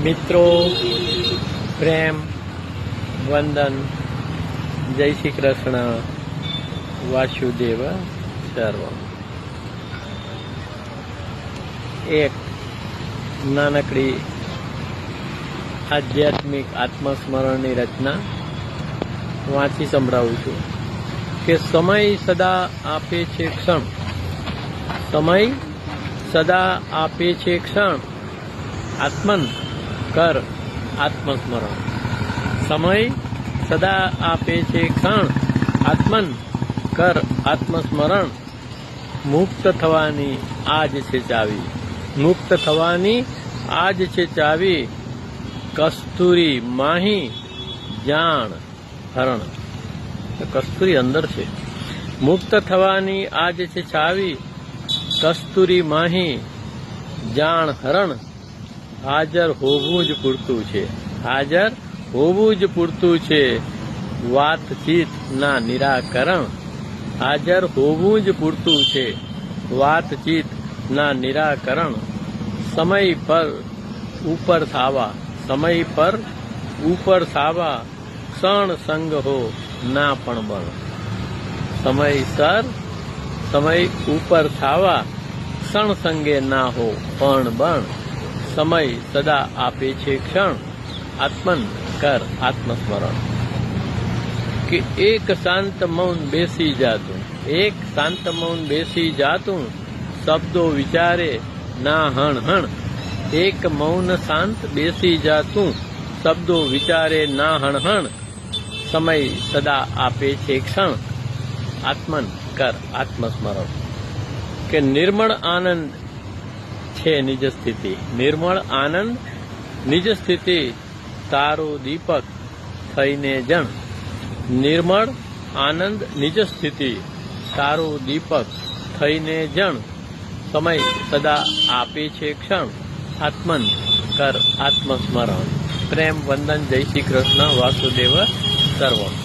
મિત્રો, પ્રેમ, વંદન, જય શ્રી કૃષ્ણ, વાસુદેવ સર્વમ. એક નાનકડી આધ્યાત્મિક આત્મસ્મરણની રચના વાંચી સંભળાવું છું કે સમય સદા આપે છે ક્ષણ, સમય સદા આપે છે ક્ષણ, આત્મન કર આત્મસ્મરણ. સમય સદા આપે છે ક્ષણ, આત્મન કર આત્મસ્મરણ. મુક્ત થવાની આજ છે ચાવી, મુક્ત થવાની આજ છે ચાવી. કસ્તુરી માહી જાણ હરણ. કસ્તુરી અંદર છે. મુક્ત થવાની આજ છે ચાવી. કસ્તુરી માહી જાણ હરણ. હાજર હોવું જ પૂરતું છે, હાજર હોવું જ પૂરતું છે. વાતચીત ના નિરાકરણ. હાજર હોવું જ પૂરતું છે, વાતચીત ના નિરાકરણ. સમય પર ઉપર થાવા, સમય પર ઉપર થાવા. ક્ષણ સંગ હો ના પણ બણ. સમયસર સમય ઉપર થાવા, ક્ષણ સંગે ના હો પણ બણ. સમય સદા આપે છે ક્ષણ, આત્મન કર આત્મસ્મરણ. કે એક શાંત મૌન બેસી જાતું, એક શાંત મૌન બેસી જાતું. શબ્દો વિચારે ના હણ હણ. એક મૌન શાંત બેસી જાતું, શબ્દો વિચારે ના હણ હણ. સમય સદા આપે છે ક્ષણ, આત્મન કર આત્મસ્મરણ. કે નિર્મળ આનંદ છે નિજ સ્થિતિ, નિર્મળ આનંદ નિજ સ્થિતિ. તારો દીપક થઈને જણ. નિર્મળ આનંદ નિજ સ્થિતિ, તારો દીપક થઈને જણ. સમય સદા આપે છે ક્ષણ, આત્મન કર આત્મસ્મરણ. પ્રેમ, વંદન, જય શ્રી કૃષ્ણ, વાસુદેવ સર્વમ.